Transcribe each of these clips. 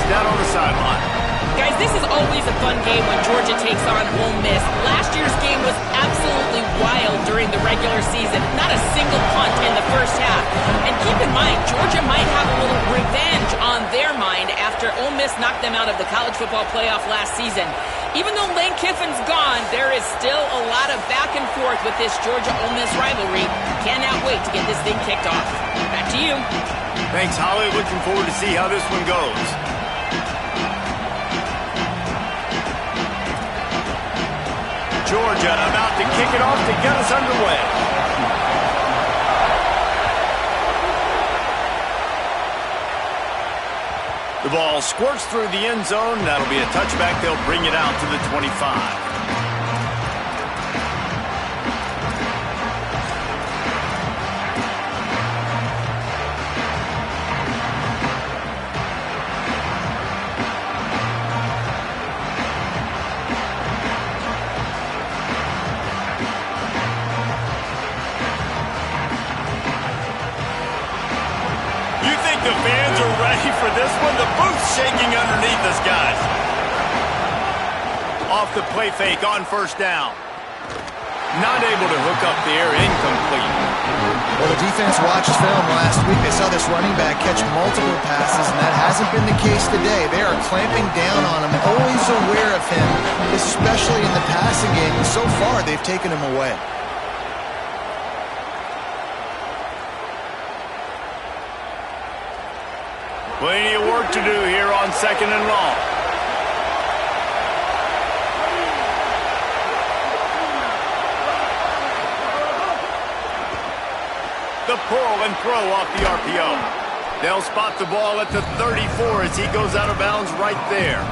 down on the sideline. Guys, this is always a fun game when Georgia takes on Ole Miss. Last year's game was absolutely wild during the regular season. Not a single punt in the first half. And keep in mind, Georgia might have a little revenge on their mind after Ole Miss knocked them out of the college football playoff last season. Even though Lane Kiffin's gone, there is still a lot of back and forth with this Georgia-Ole Miss rivalry. Cannot wait to get this thing kicked off. Back to you. Thanks, Holly. Looking forward to see how this one goes. Georgia about to kick it off to get us underway. The ball squirts through the end zone. That'll be a touchback. They'll bring it out to the 25. The fans are ready for this one. The booth's shaking underneath us, guys. Off the play fake on first down. Not able to hook up there. Incomplete. Well, the defense watched film last week. They saw this running back catch multiple passes, and that hasn't been the case today. They are clamping down on him, always aware of him, especially in the passing game. And so far, they've taken him away. Plenty of work to do here on 2nd and long. The pull and throw off the RPO. They'll spot the ball at the 34 as he goes out of bounds right there.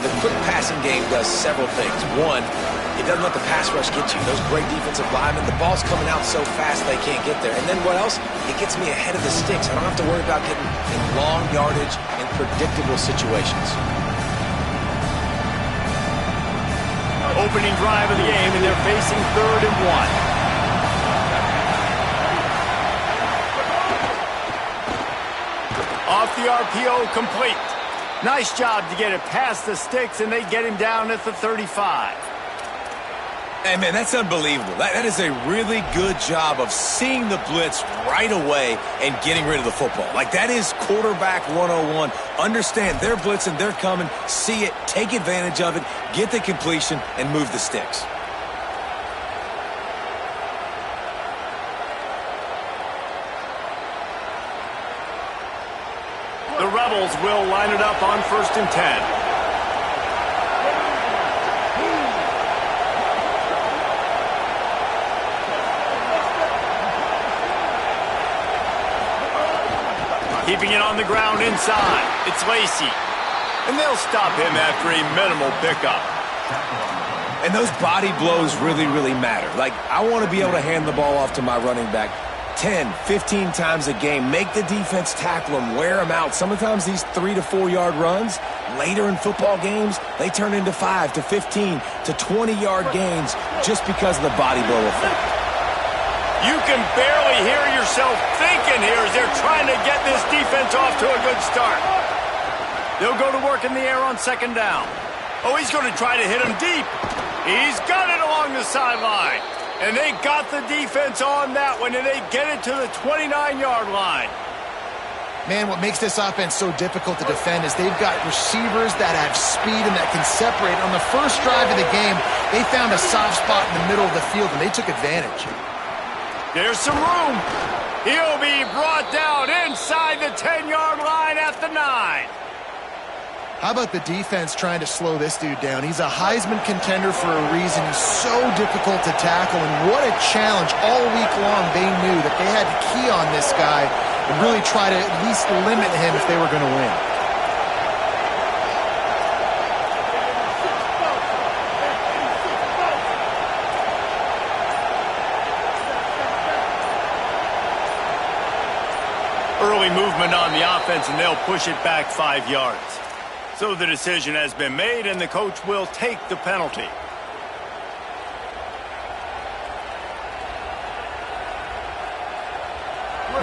The quick passing game does several things. One, it doesn't let the pass rush get you. Those great defensive linemen, the ball's coming out so fast they can't get there. And then what else? It gets me ahead of the sticks. I don't have to worry about getting in long yardage and predictable situations. Opening drive of the game, and they're facing 3rd and 1. Off the RPO, complete. Nice job to get it past the sticks, and they get him down at the 35. Hey, man, that's unbelievable. That is a really good job of seeing the blitz right away and getting rid of the football. Like, that is quarterback 101. Understand they're blitzing, they're coming, see it, take advantage of it, get the completion, and move the sticks. The Rebels will line it up on 1st and 10. Keeping it on the ground inside. It's Lacey. And they'll stop him after a minimal pickup. And those body blows really, really matter. Like, I want to be able to hand the ball off to my running back 10, 15 times a game. Make the defense tackle them, wear them out. Sometimes these 3 to 4 yard runs, later in football games, they turn into 5 to 15 to 20 yard gains just because of the body blow effect. You can barely hear yourself thinking here as they're trying to get this defense off to a good start. They'll go to work in the air on 2nd down. Oh, he's going to try to hit him deep. He's got it along the sideline. And they got the defense on that one, and they get it to the 29-yard line. Man, what makes this offense so difficult to defend is they've got receivers that have speed and that can separate. On the first drive of the game, they found a soft spot in the middle of the field, and they took advantage. There's some room. He'll be brought down inside the 10-yard line at the 9. How about the defense trying to slow this dude down? He's a Heisman contender for a reason. He's so difficult to tackle, and what a challenge. All week long, they knew that they had to key on this guy and really try to at least limit him if they were going to win. Early movement on the offense, and they'll push it back 5 yards. So the decision has been made, and the coach will take the penalty.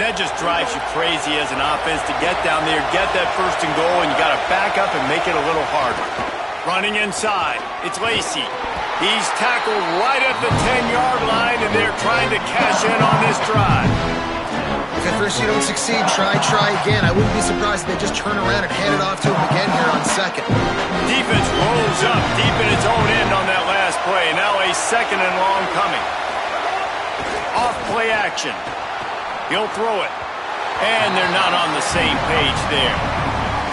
That just drives you crazy as an offense to get down there, get that first and goal, and you got to back up and make it a little harder. Running inside, it's Lacey. He's tackled right at the 10-yard line, and they're trying to cash in on this drive. If at first you don't succeed, try again. I wouldn't be surprised if they just turn around and hand it off to him again here on second. Defense rolls up deep in its own end on that last play. Now a second and long coming. Off play action. He'll throw it. And they're not on the same page there.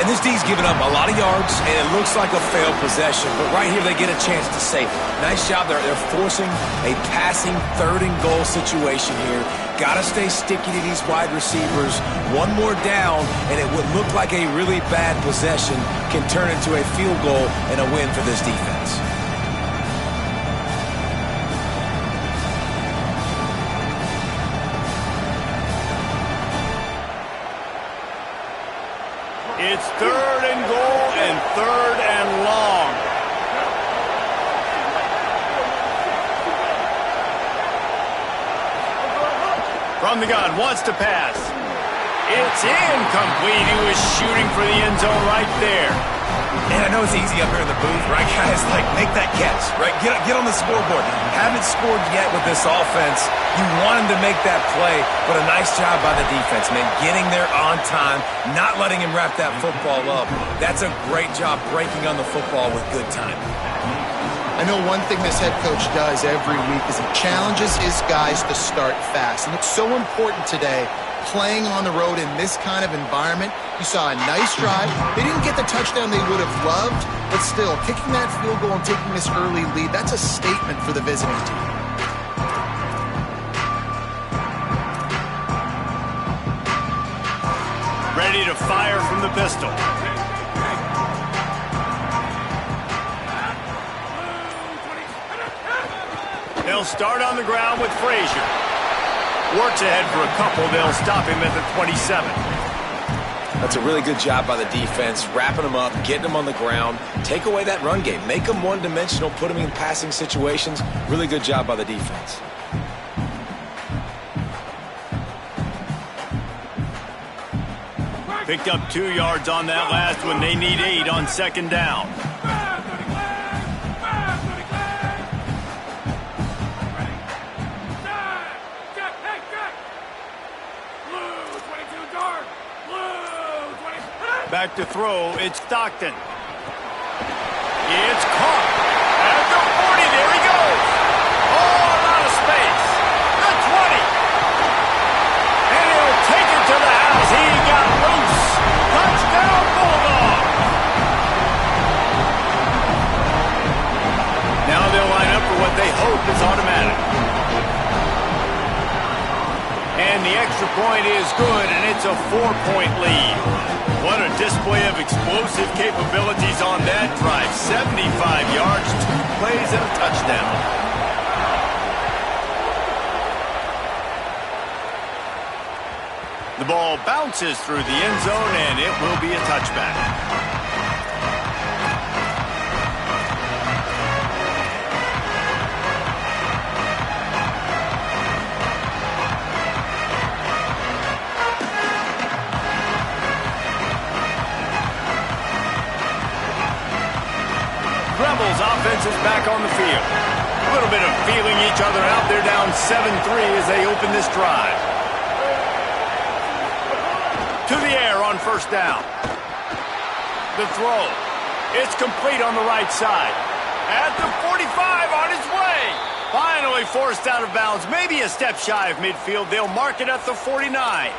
And this D's given up a lot of yards, and it looks like a failed possession. But right here, they get a chance to save it. Nice job. They're forcing a passing third-and-goal situation here. Got to stay sticky to these wide receivers. One more down, and it would look like a really bad possession can turn into a field goal and a win for this defense. It's third and goal and third and long. From the gun, wants to pass. It's incomplete. He was shooting for the end zone right there. And I know it's easy up here in the booth, right, guys? Like, make that catch, right? Get on the scoreboard. Haven't scored yet with this offense. You want him to make that play, but a nice job by the defense, man. Getting there on time, not letting him wrap that football up. That's a great job breaking on the football with good timing. I know one thing this head coach does every week is he challenges his guys to start fast. And it's so important today, playing on the road in this kind of environment. You saw a nice drive. They didn't get the touchdown they would have loved, but still, kicking that field goal and taking this early lead, that's a statement for the visiting team. Ready to fire from the pistol. They'll start on the ground with Frazier. Works ahead for a couple. They'll stop him at the 27. That's a really good job by the defense, wrapping them up, getting them on the ground, take away that run game, make them one-dimensional, put them in passing situations. Really good job by the defense. Picked up 2 yards on that last one. They need 8 on second down. Back to throw, it's Stockton. It's caught. At the 40, there he goes. Oh, a lot of space. The 20. And he'll take it to the house. He got loose. Touchdown, Bulldog. Now they'll line up for what they hope is automatic. And the extra point is good, and it's a 4-point lead. What a display of explosive capabilities on that drive. 75 yards, 2 plays, and a touchdown. The ball bounces through the end zone, and it will be a touchback. Rebels offense is back on the field. A little bit of feeling each other out. They're down 7-3 as they open this drive. To the air on first down. The throw. It's complete on the right side. At the 45 on its way. Finally forced out of bounds. Maybe a step shy of midfield. They'll mark it at the 49.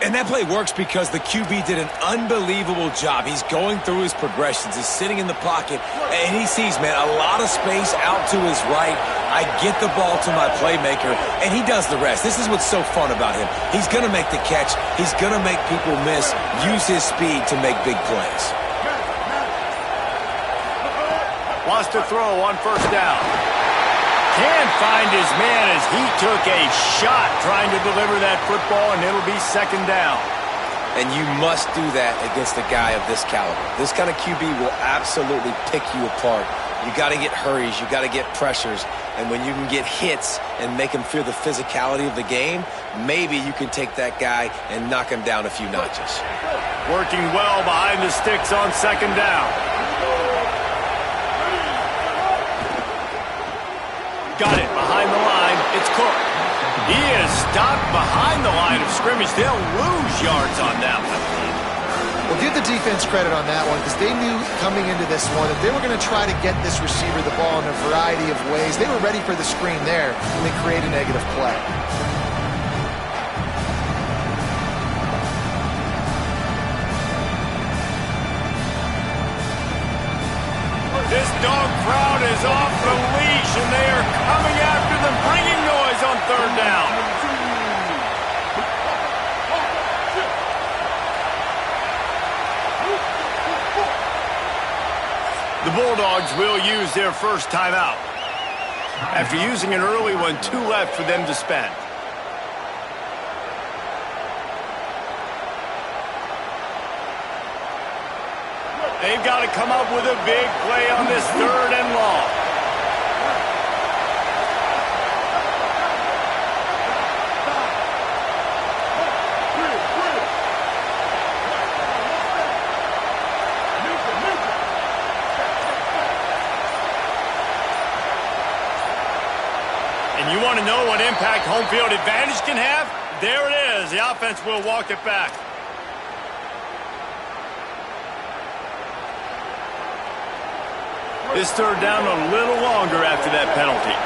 And that play works because the QB did an unbelievable job. He's going through his progressions. He's sitting in the pocket, and he sees, man, a lot of space out to his right. I get the ball to my playmaker, and he does the rest. This is what's so fun about him. He's going to make the catch. He's going to make people miss, use his speed to make big plays. Wants to throw on first down. Can't find his man as he took a shot trying to deliver that football, and it'll be second down. And you must do that against a guy of this caliber. This kind of QB will absolutely pick you apart. You got to get hurries. You got to get pressures. And when you can get hits and make him feel the physicality of the game, maybe you can take that guy and knock him down a few notches. Working well behind the sticks on second down. Got it behind the line. It's Cook. He is stopped behind the line of scrimmage. They'll lose yards on that one. Well, give the defense credit on that one because they knew coming into this one that they were going to try to get this receiver the ball in a variety of ways. They were ready for the screen there, and they create a negative play. This dog crowd is off the leash, and they are coming after them, bringing noise on third down. The Bulldogs will use their first timeout. After using an early one, 2 left for them to spend. They've got to come up with a big play on this third and long. And you want to know what impact home field advantage can have? There it is. The offense will walk it back. This third down a little longer after that penalty.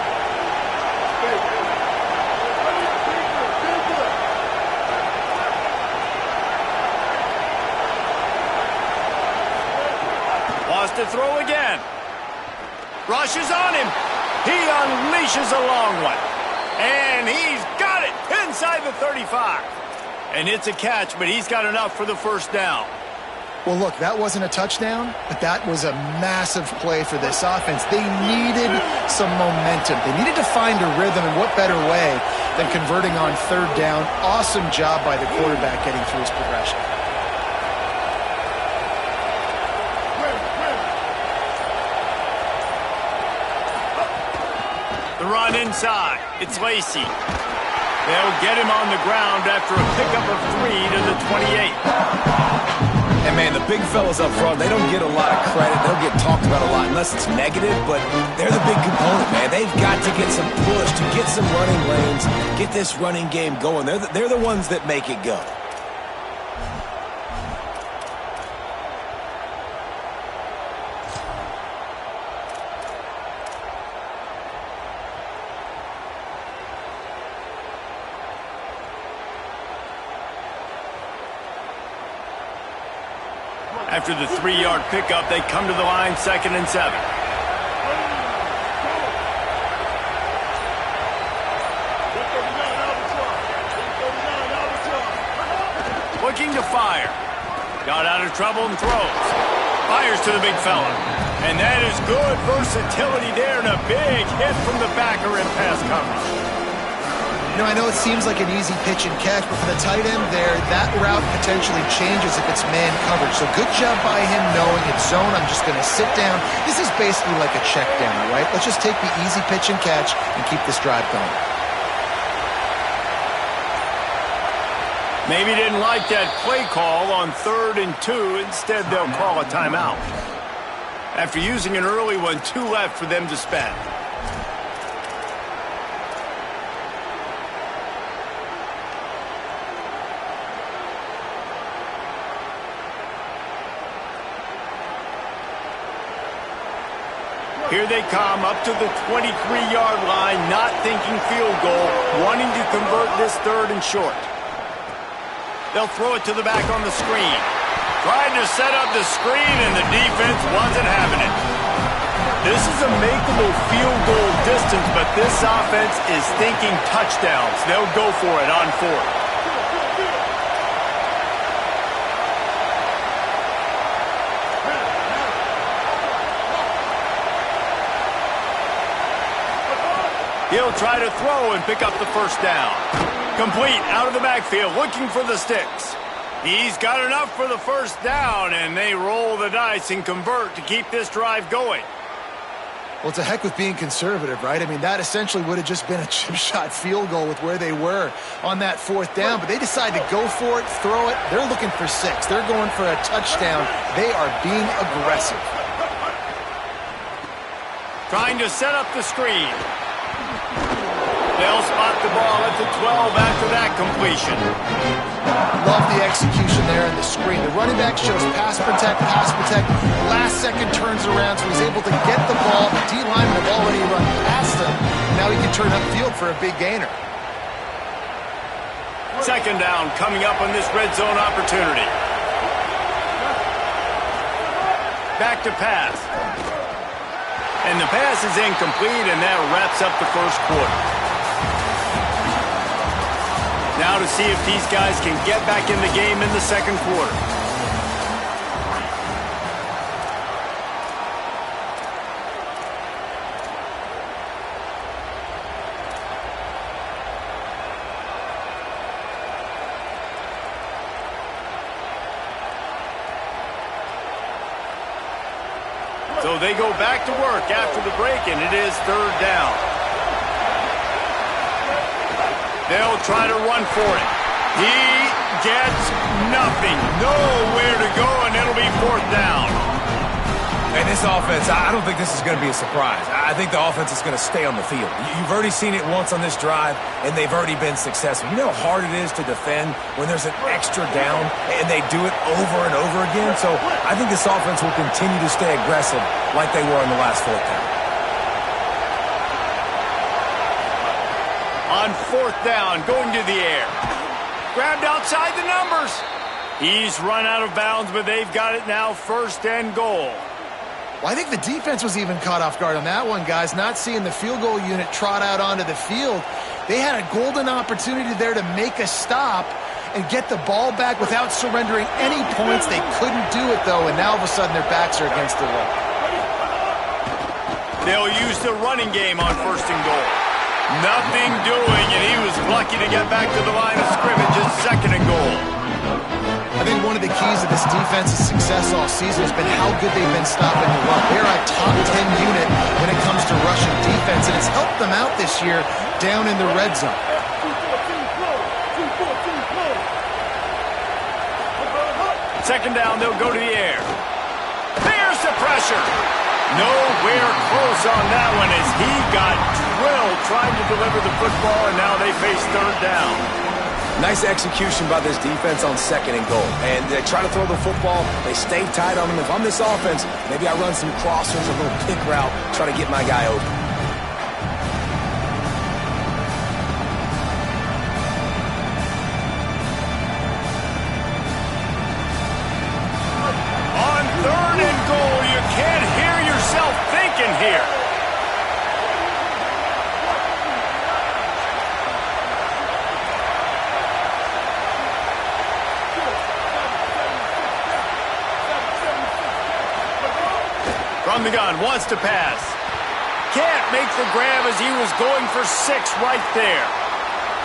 Wants to throw again. Rushes on him. He unleashes a long one. And he's got it inside the 35. And it's a catch, but he's got enough for the first down. Well, look, that wasn't a touchdown, but that was a massive play for this offense. They needed some momentum. They needed to find a rhythm, and what better way than converting on third down. Awesome job by the quarterback getting through his progression. The run inside. It's Lacey. They'll get him on the ground after a pickup of 3 to the 28. And, man, the big fellas up front, they don't get a lot of credit. They don't get talked about a lot unless it's negative, but they're the big component, man. They've got to get some push, to get some running lanes, get this running game going. They're the ones that make it go. After the 3-yard pickup, they come to the line, 2nd and 7. Looking to fire. Got out of trouble and throws. Fires to the big fella. And that is good versatility there and a big hit from the backer in pass coverage. You know, I know it seems like an easy pitch and catch, but for the tight end there, that route potentially changes if it's man coverage. So good job by him knowing it's zone. I'm just going to sit down. This is basically like a check down, all right? Let's just take the easy pitch and catch and keep this drive going. Maybe didn't like that play call on 3rd and 2. Instead, they'll call a timeout. After using an early one, 2 left for them to spend. Here they come up to the 23-yard line, not thinking field goal, wanting to convert this 3rd and short. They'll throw it to the back on the screen. Tried to set up the screen, and the defense wasn't having it. This is a makeable field goal distance, but this offense is thinking touchdowns. They'll go for it on 4th. He'll try to throw and pick up the first down. Complete out of the backfield, looking for the sticks. He's got enough for the first down, and they roll the dice and convert to keep this drive going. Well, to heck with being conservative, right? I mean, that essentially would have just been a chip shot field goal with where they were on that 4th down, but they decided to go for it, throw it. They're looking for 6. They're going for a touchdown. They are being aggressive. Trying to set up the screen. They'll spot the ball at the 12 after that completion. Love the execution there in the screen. The running back shows pass protect, pass protect. Last second turns around, so he's able to get the ball. The D lineman have already run past him. Now he can turn upfield for a big gainer. 2nd down coming up on this red zone opportunity. Back to pass. And the pass is incomplete, and that wraps up the first quarter. Now to see if these guys can get back in the game in the 2nd quarter. So they go back to work after the break, and it is 3rd down. They'll try to run for it. He gets nothing. Nowhere to go, and it'll be 4th down. And this offense, I don't think this is going to be a surprise. I think the offense is going to stay on the field. You've already seen it once on this drive, and they've already been successful. You know how hard it is to defend when there's an extra down, and they do it over and over again? So I think this offense will continue to stay aggressive like they were on the last 4th down. On 4th down, going to the air. Grabbed outside the numbers. He's run out of bounds, but they've got it now 1st and goal. Well, I think the defense was even caught off guard on that one, guys. Not seeing the field goal unit trot out onto the field. They had a golden opportunity there to make a stop and get the ball back without surrendering any points. They couldn't do it, though, and now all of a sudden their backs are against the wall. They'll use the running game on 1st and goal. Nothing doing, and he was lucky to get back to the line of scrimmage at 2nd and goal. I think one of the keys of this defense's success all season has been how good they've been stopping the run. They're a top 10 unit when it comes to rushing defense, and it's helped them out this year down in the red zone. Second down, they'll go to the air. There's the pressure. Nowhere close on that one as he got drilled trying to deliver the football, and now they face 3rd down. Nice execution by this defense on 2nd and goal. And they try to throw the football. They stay tight on him. If I'm this offense, maybe I run some crossers, a little pick route, try to get my guy open. On 3rd and goal, you can't hear yourself thinking here. From the gun, wants to pass. Can't make the grab as he was going for 6 right there.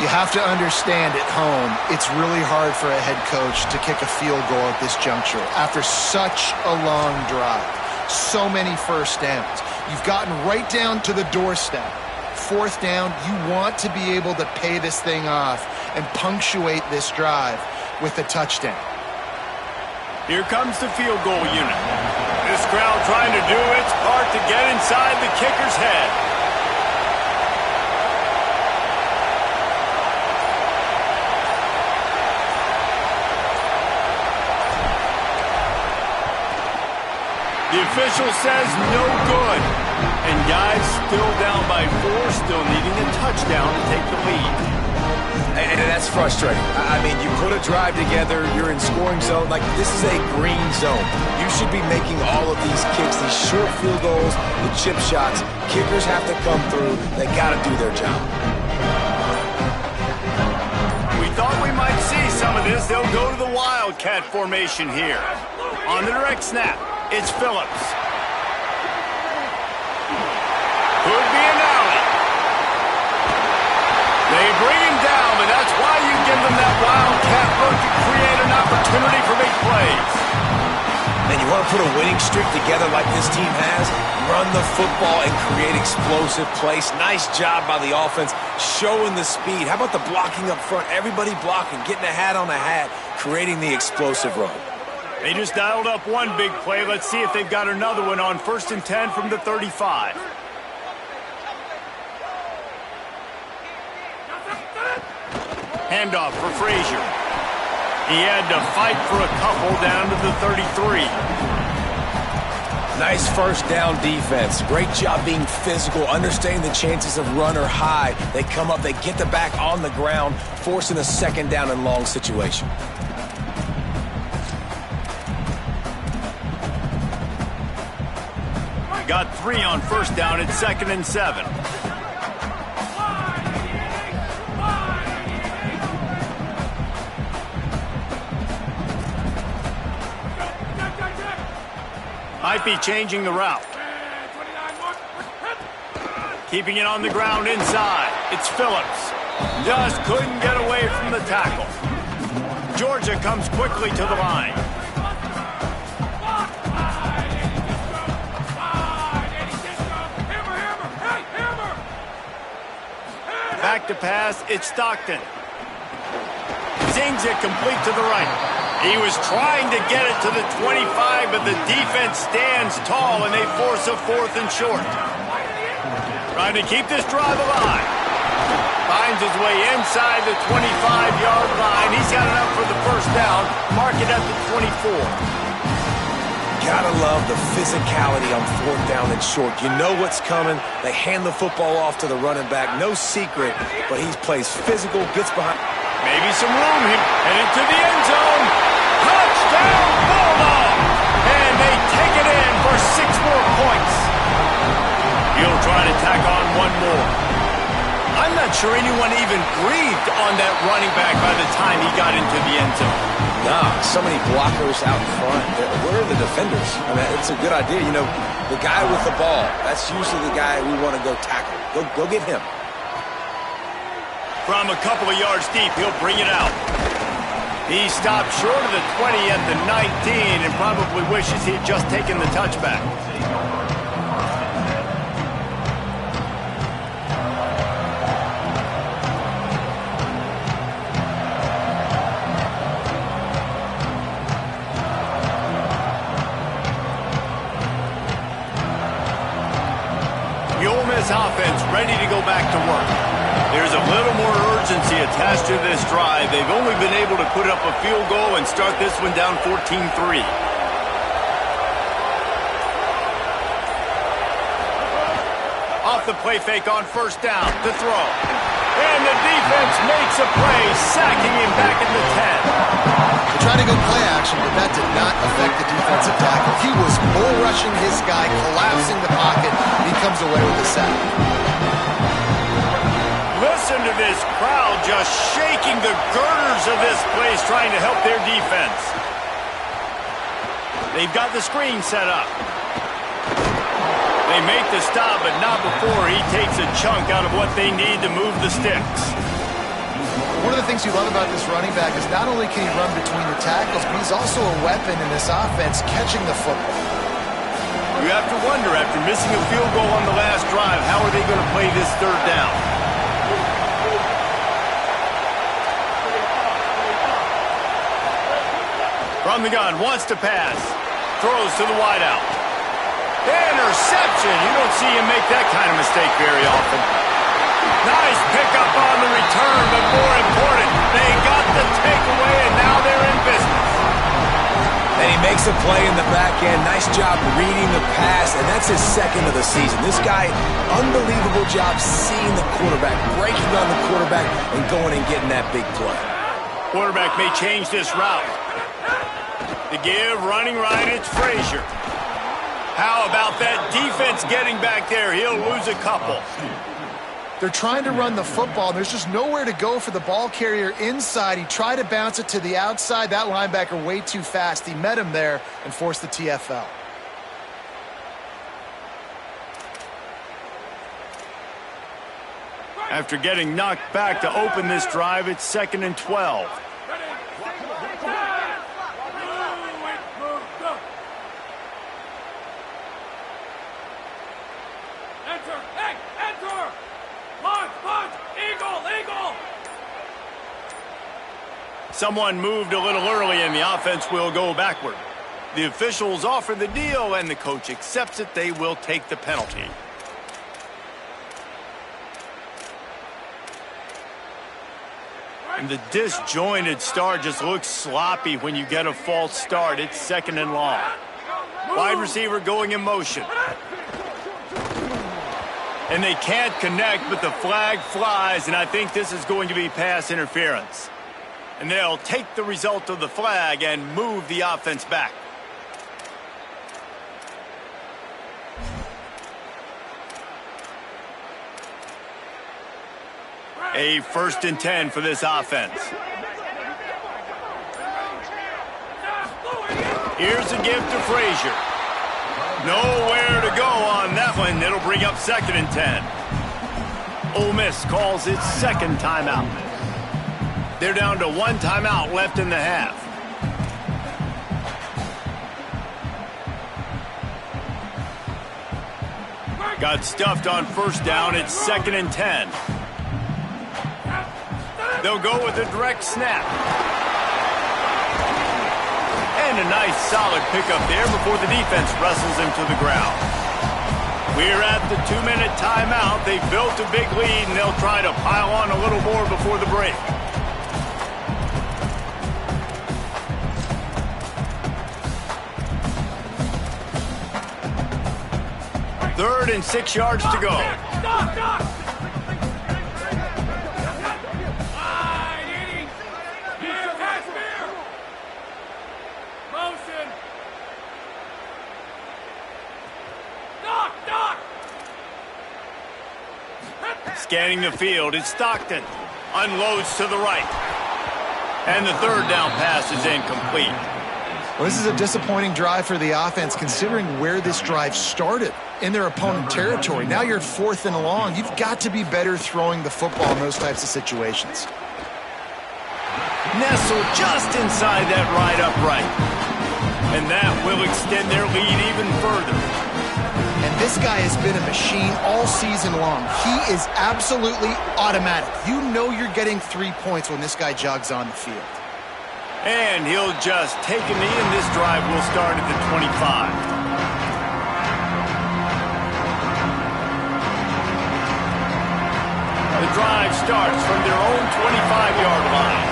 You have to understand at home, it's really hard for a head coach to kick a field goal at this juncture after such a long drive. So many 1st downs. You've gotten right down to the doorstep. 4th down, you want to be able to pay this thing off and punctuate this drive with a touchdown. Here comes the field goal unit. This crowd trying to do its part to get inside the kicker's head. The official says no good. And guys still down by 4, still needing a touchdown to take the lead. And that's frustrating. I mean, you put a drive together, you're in scoring zone. Like, this is a green zone. You should be making all of these kicks, these short field goals, the chip shots. Kickers have to come through. They got to do their job. We thought we might see some of this. They'll go to the Wildcat formation here. On the direct snap, it's Phillips. Could be an alley. They bring him down, but that's why you give them that Wildcat look to create an opportunity for big plays. And you want to put a winning streak together like this team has, run run the football and create explosive plays. Nice job by the offense, showing the speed. How about the blocking up front? Everybody blocking, getting a hat on a hat, creating the explosive run. They just dialed up one big play. Let's see if they've got another one on 1st and 10 from the 35. Handoff for Frazier. He had to fight for a couple down to the 33. Nice first down defense. Great job being physical, understanding the chances of run or high. They come up, they get the back on the ground, forcing a 2nd down and long situation. Got 3 on 1st down at 2nd and 7. Might be changing the route. Keeping it on the ground inside. It's Phillips. Just couldn't get away from the tackle. Georgia comes quickly to the line. Back to pass, it's Stockton. Zings it complete to the right. He was trying to get it to the 25, but the defense stands tall, and they force a 4th and short. Trying to keep this drive alive. Finds his way inside the 25-yard line. He's got enough for the 1st down. Mark it at the 24. Gotta love the physicality on 4th down and short. You know what's coming. They hand the football off to the running back. No secret, but he plays physical, gets behind. Maybe some room here. Headed to the end zone. Touchdown, Bulldog! And they take it in for 6 more points. He'll try to tack on one more. I'm not sure anyone even breathed on that running back by the time he got into the end zone. Nah, so many blockers out in front. Where are the defenders? I mean, it's a good idea. You know, the guy with the ball, that's usually the guy we want to go tackle. Go get him. From a couple of yards deep, he'll bring it out. He stopped short of the 20 at the 19 and probably wishes he had just taken the touchback. The Ole Miss offense ready to go back to work. There's a little more urgency attached to this drive. They've only been able to put up a field goal and start this one down 14-3. Off the play fake on 1st down to throw. And the defense makes a play, sacking him back at the 10. They tried to go play action, but that did not affect the defensive tackle. He was bull rushing his guy, collapsing the pocket. He comes away with a sack. Listen to this crowd just shaking the girders of this place, trying to help their defense. They've got the screen set up. They make the stop, but not before he takes a chunk out of what they need to move the sticks. One of the things you love about this running back is not only can he run between the tackles, but he's also a weapon in this offense, catching the football. You have to wonder, after missing a field goal on the last drive, how are they going to play this 3rd down? From the gun, wants to pass. Throws to the wideout. Interception! You don't see him make that kind of mistake very often. Nice pickup on the return, but more important, they got the takeaway, and now they're in business. And he makes a play in the back end. Nice job reading the pass, and that's his 2nd of the season. This guy, unbelievable job seeing the quarterback, breaking on the quarterback, and going and getting that big play. Quarterback may change this route. The give, running right, it's Frazier. How about that defense getting back there? He'll lose a couple. They're trying to run the football. There's just nowhere to go for the ball carrier inside. He tried to bounce it to the outside. That linebacker way too fast. He met him there and forced the TFL. After getting knocked back to open this drive, it's 2nd and 12. Someone moved a little early and the offense will go backward. The officials offer the deal and the coach accepts it. They will take the penalty. And the disjointed start just looks sloppy when you get a false start. It's 2nd and long. Wide receiver going in motion. And they can't connect, but the flag flies, and I think this is going to be pass interference. And they'll take the result of the flag and move the offense back. A 1st and 10 for this offense. Here's a give to Frazier. Nowhere to go on that one. It'll bring up 2nd and 10. Ole Miss calls its 2nd timeout. They're down to 1 timeout left in the half. Got stuffed on 1st down. It's 2nd and 10. They'll go with a direct snap. And a nice solid pickup there before the defense wrestles him to the ground. We're at the 2-minute timeout. They built a big lead, and they'll try to pile on a little more before the break. Third and 6 yards to go. Scanning the field, it's Stockton. Unloads to the right. And the 3rd down pass is incomplete. Well, this is a disappointing drive for the offense, considering where this drive started, in their opponent territory. Now you're at 4th and long. You've got to be better throwing the football in those types of situations. Nestled just inside that right upright. And that will extend their lead even further. And this guy has been a machine all season long. He is absolutely automatic. You know you're getting 3 points when this guy jogs on the field. And he'll just take a knee, and this drive will start at the 25. The drive starts from their own 25-yard line.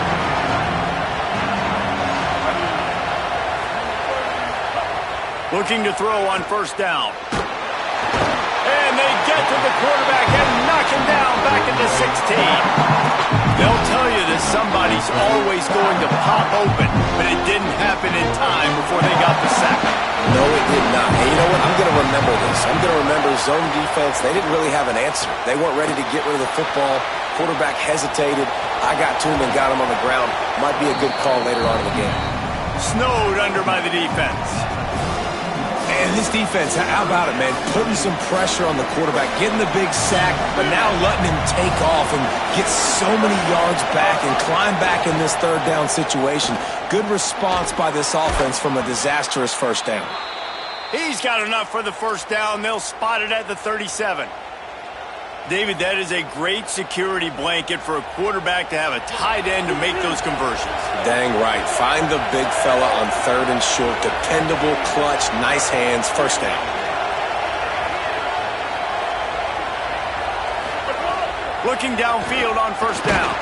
Looking to throw on 1st down. And they get to the quarterback and knock him down back into 16. They'll tell you that somebody's always going to pop open, but it didn't happen in time before they got the sack. No, it did not. Hey, you know what? I'm going to remember this. I'm going to remember zone defense. They didn't really have an answer. They weren't ready to get rid of the football. Quarterback hesitated. I got to him and got him on the ground. Might be a good call later on in the game. Snowed under by the defense. And this defense, how about it, man? Putting some pressure on the quarterback, getting the big sack, but now letting him take off and get so many yards back and climb back in this 3rd down situation. Good response by this offense from a disastrous 1st down. He's got enough for the 1st down. They'll spot it at the 37. David, that is a great security blanket for a quarterback to have a tight end to make those conversions. Dang right. Find the big fella on 3rd and short. Dependable, clutch, nice hands, 1st down. Looking downfield on 1st down.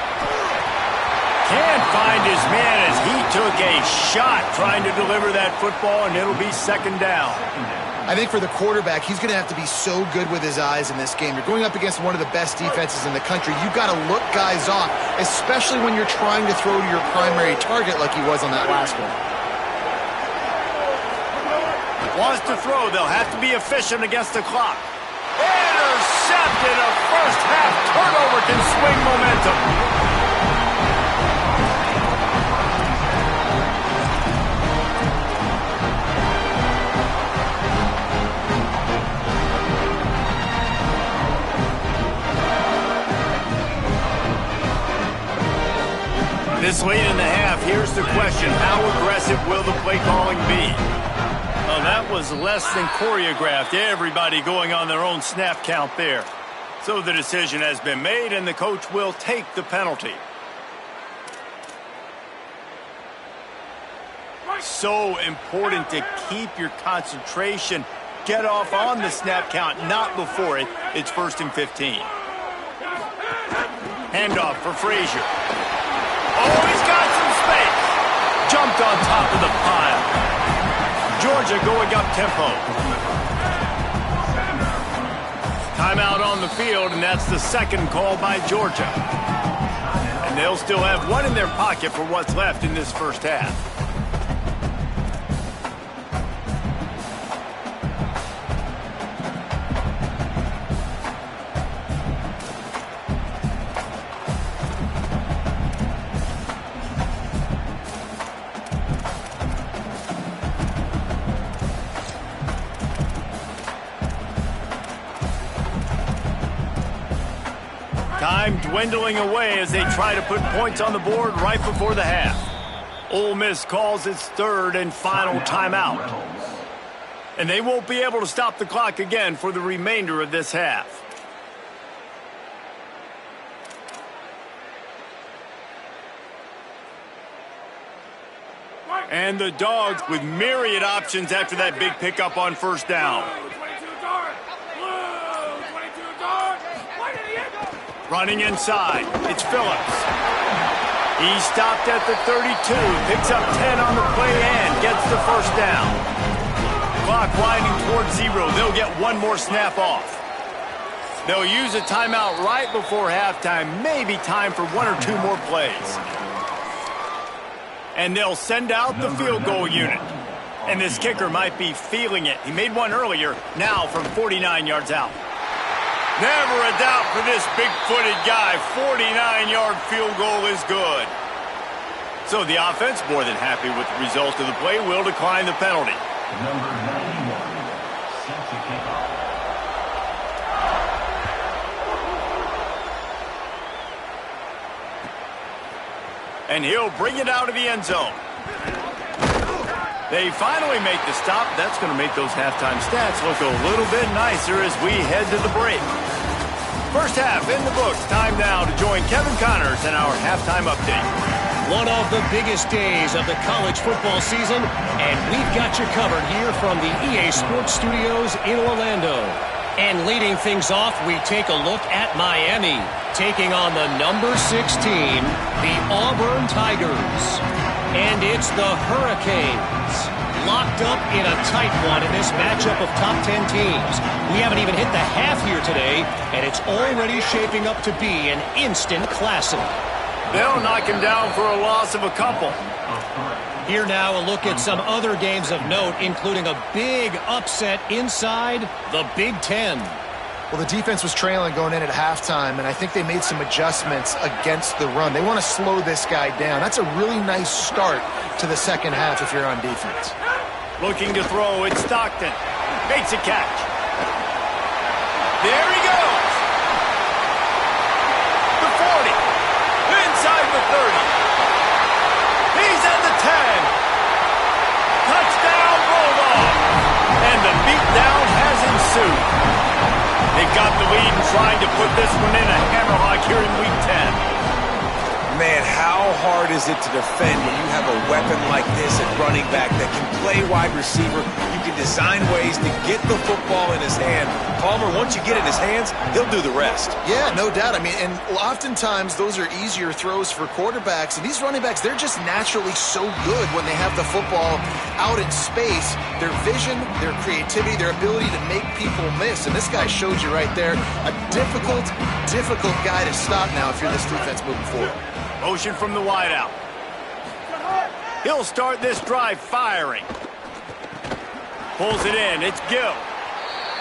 Can't find his man as he took a shot trying to deliver that football, and it'll be 2nd down. I think for the quarterback, he's going to have to be so good with his eyes in this game. You're going up against one of the best defenses in the country. You've got to look guys off, especially when you're trying to throw to your primary target like he was on that last one. Wants to throw. They'll have to be efficient against the clock. Intercepted. A first-half turnover can swing momentum. This late in the half, here's the question. How aggressive will the play calling be? Well, that was less than choreographed. Everybody going on their own snap count there. So the decision has been made, and the coach will take the penalty. So important to keep your concentration. Get off on the snap count, not before it. It's 1st and 15. Handoff for Frazier. Oh, he's got some space. Jumped on top of the pile. Georgia going up tempo. Timeout on the field, and that's the second call by Georgia. And they'll still have one in their pocket for what's left in this first half. Time dwindling away as they try to put points on the board right before the half. Ole Miss calls its third and final timeout. And they won't be able to stop the clock again for the remainder of this half. And the Dogs with myriad options after that big pickup on first down. Running inside, it's Phillips. He stopped at the 32, picks up 10 on the play and gets the first down. Clock winding towards 0. They'll get one more snap off. They'll use a timeout right before halftime, maybe time for one or two more plays. And they'll send out the field goal unit. And this kicker might be feeling it. He made one earlier, now from 49 yards out. Never a doubt for this big-footed guy. 49-yard field goal is good. So the offense, more than happy with the result of the play, will decline the penalty. Number 91, set to kick off. And he'll bring it out of the end zone. They finally make the stop. That's going to make those halftime stats look a little bit nicer as we head to the break. First half in the books. Time now to join Kevin Connors in our halftime update. One of the biggest days of the college football season, and we've got you covered here from the EA Sports Studios in Orlando. And leading things off, we take a look at Miami, taking on the number 6 team, the Auburn Tigers. And it's the Hurricanes, locked up in a tight one in this matchup of top 10 teams. We haven't even hit the half here today, and it's already shaping up to be an instant classic. They'll knock him down for a loss of a couple. Here now a look at some other games of note, including a big upset inside the Big Ten. Well, the defense was trailing going in at halftime, and I think they made some adjustments against the run. They want to slow this guy down. That's a really nice start to the second half if you're on defense. Looking to throw, it's Stockton. Makes a catch. There he goes. The 40. Inside the 30. He's at the 10. Touchdown, Bulldog. And the beatdown has ensued. They got the lead and trying to put this one in a hammerlock here in Week 10. Man, how hard is it to defend when you have a weapon like this at running back that can play wide receiver? You can design ways to get the football in his hand. Palmer, once you get it in his hands, he'll do the rest. Yeah, no doubt. I mean, and oftentimes those are easier throws for quarterbacks. And these running backs, they're just naturally so good when they have the football out in space. Their vision, their creativity, their ability to make people miss. And this guy showed you right there, a difficult guy to stop now if you're this defense moving forward. Motion from the wideout. He'll start this drive firing. Pulls it in. It's Gill.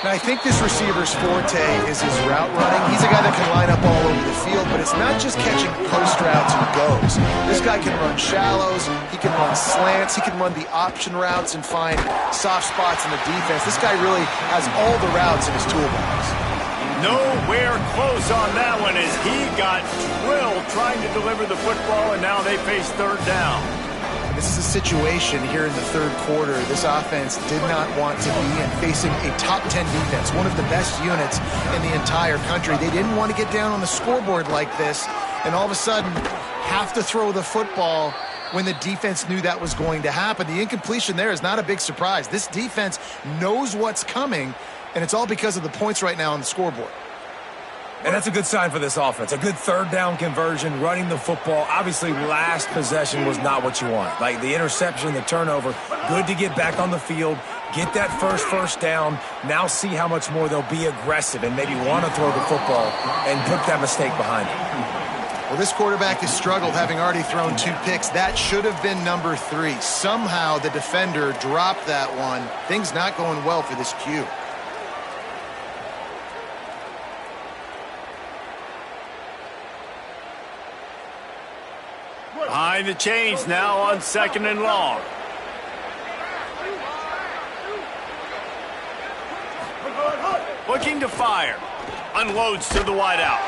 Now, I think this receiver's forte is his route running. He's a guy that can line up all over the field, but it's not just catching post routes and goes. This guy can run shallows. He can run slants. He can run the option routes and find soft spots in the defense. This guy really has all the routes in his toolbox. Nowhere close on that one as he got drilled trying to deliver the football, and now they face third down. This is a situation here in the third quarter this offense did not want to be in, facing a top 10 defense, one of the best units in the entire country. They didn't want to get down on the scoreboard like this, and all of a sudden have to throw the football when the defense knew that was going to happen. The incompletion there is not a big surprise. This defense knows what's coming, and it's all because of the points right now on the scoreboard. And that's a good sign for this offense. A good third down conversion, running the football. Obviously, last possession was not what you want. Like the interception, the turnover, good to get back on the field, get that first down. Now see how much more they'll be aggressive and maybe want to throw the football and put that mistake behind them. Well, this quarterback has struggled, having already thrown 2 picks. That should have been number 3. Somehow the defender dropped that one. Things not going well for this Q. Behind the chains now on 2nd and long. Looking to fire. Unloads to the wideout.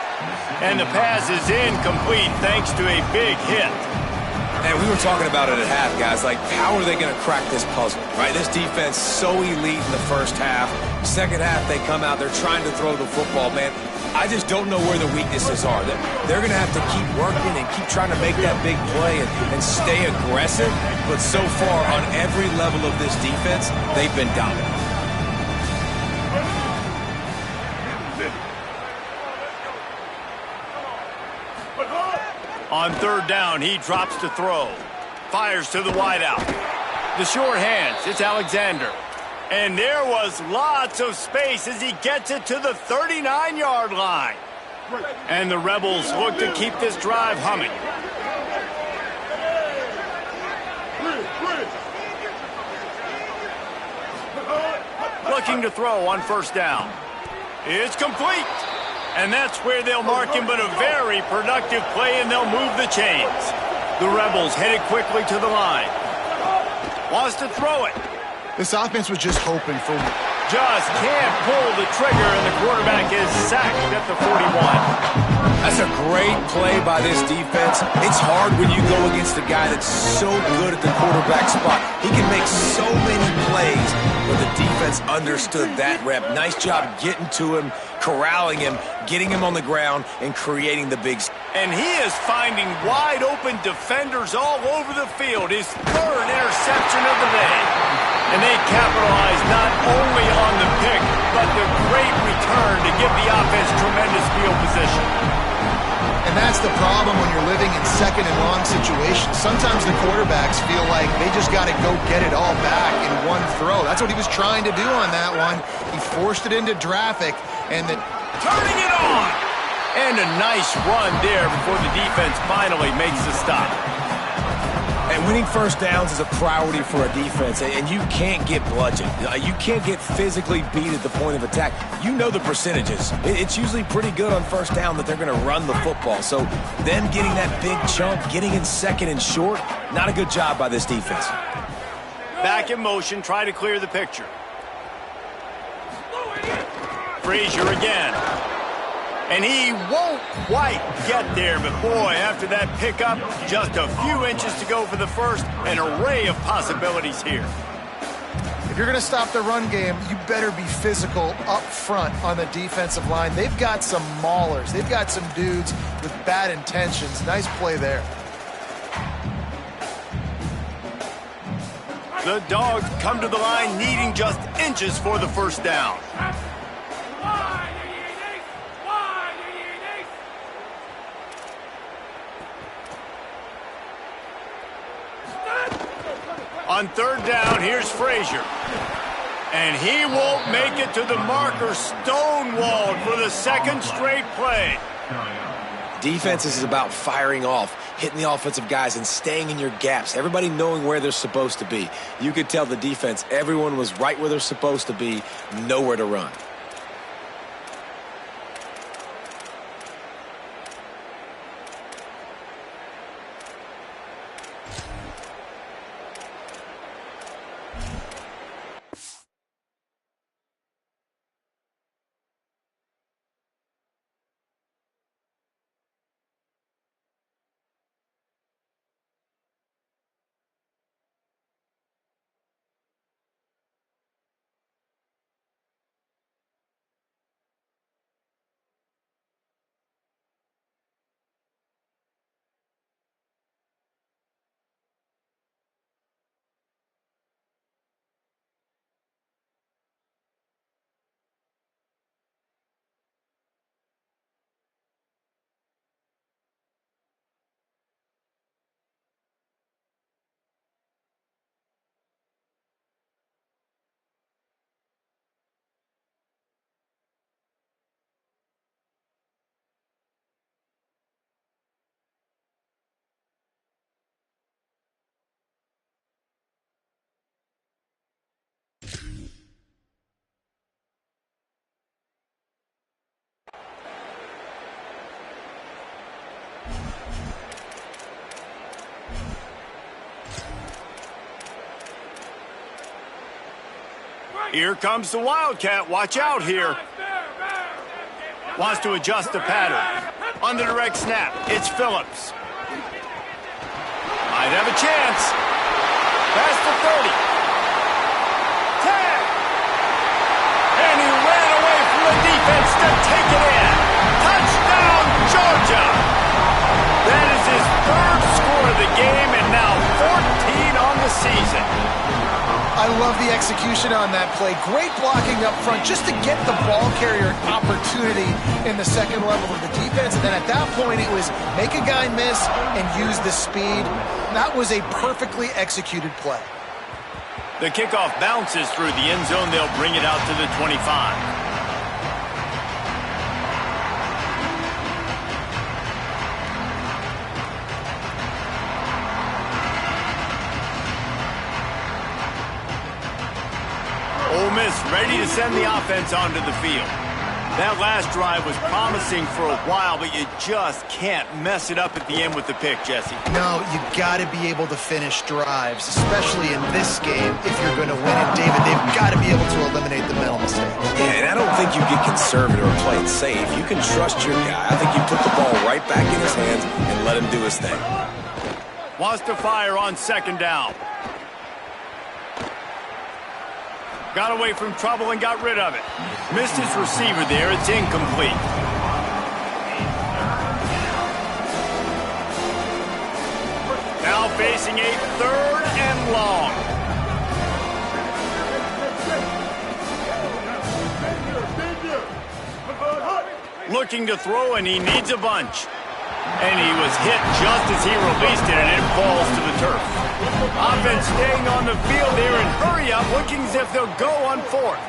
And the pass is incomplete thanks to a big hit. And we were talking about it at half, guys. Like, how are they going to crack this puzzle, right? This defense so elite in the first half. Second half, they come out. They're trying to throw the football, man. I just don't know where the weaknesses are. They're going to have to keep working and keep trying to make that big play and stay aggressive. But so far, on every level of this defense, they've been dominant. On 3rd down, he drops to throw. Fires to the wideout. The short hands, it's Alexander. And there was lots of space as he gets it to the 39-yard line. And the Rebels look to keep this drive humming. Looking to throw on 1st down. It's complete. And that's where they'll mark him, but a very productive play, and they'll move the chains. The Rebels headed quickly to the line. Wants to throw it. This offense was just hoping for... Just can't pull the trigger, and the quarterback is sacked at the 41. That's a great play by this defense. It's hard when you go against a guy that's so good at the quarterback spot. He can make so many plays, but the defense understood that rep. Nice job getting to him, corralling him, getting him on the ground, and creating the big... And he is finding wide-open defenders all over the field. His 3rd interception of the day. And they capitalize not only on the pick, but the great return to give the offense tremendous field position. And that's the problem when you're living in 2nd and long situations. Sometimes the quarterbacks feel like they just got to go get it all back in one throw. That's what he was trying to do on that one. He forced it into traffic, and then... Turning it on! And a nice run there before the defense finally makes the stop. And winning 1st downs is a priority for a defense, and you can't get bludgeoned. You can't get physically beat at the point of attack. You know the percentages. It's usually pretty good on 1st down that they're going to run the football. So them getting that big chunk, getting in 2nd and short, not a good job by this defense. Back in motion, try to clear the picture. Frazier again. And he won't quite get there, but boy, after that pickup, just a few inches to go for the first, an array of possibilities here. If you're going to stop the run game, you better be physical up front on the defensive line. They've got some maulers. They've got some dudes with bad intentions. Nice play there. The Dogs come to the line needing just inches for the 1st down. On 3rd down, here's Frazier. And he won't make it to the marker, stonewalled for the 2nd straight play. Defense is about firing off, hitting the offensive guys and staying in your gaps. Everybody knowing where they're supposed to be. You could tell the defense, everyone was right where they're supposed to be, nowhere to run. Here comes the Wildcat. Watch out here. Wants to adjust the pattern. On the direct snap, it's Phillips. Might have a chance. Past the 30. 10. And he ran away from the defense to take it in. Touchdown, Georgia. That is his third score of the game and now 14 on the season. I love the execution on that play. Great blocking up front just to get the ball carrier an opportunity in the second level of the defense. And then at that point, it was make a guy miss and use the speed. That was a perfectly executed play. The kickoff bounces through the end zone. They'll bring it out to the 25. Ole Miss ready to send the offense onto the field. That last drive was promising for a while, but you just can't mess it up at the end with the pick, Jesse. No, you got to be able to finish drives, especially in this game if you're going to win it. David, they've got to be able to eliminate the mental mistakes. Yeah, and I don't think you get conservative or play it safe. You can trust your guy. I think you put the ball right back in his hands and let him do his thing. Wants to fire on second down. Got away from trouble and got rid of it. Missed his receiver there. It's incomplete. Now facing a third and long. Looking to throw, and he needs a bunch. And he was hit just as he released it, and it falls to the turf. Offense staying on the field there and hurry up, looking as if they'll go on fourth.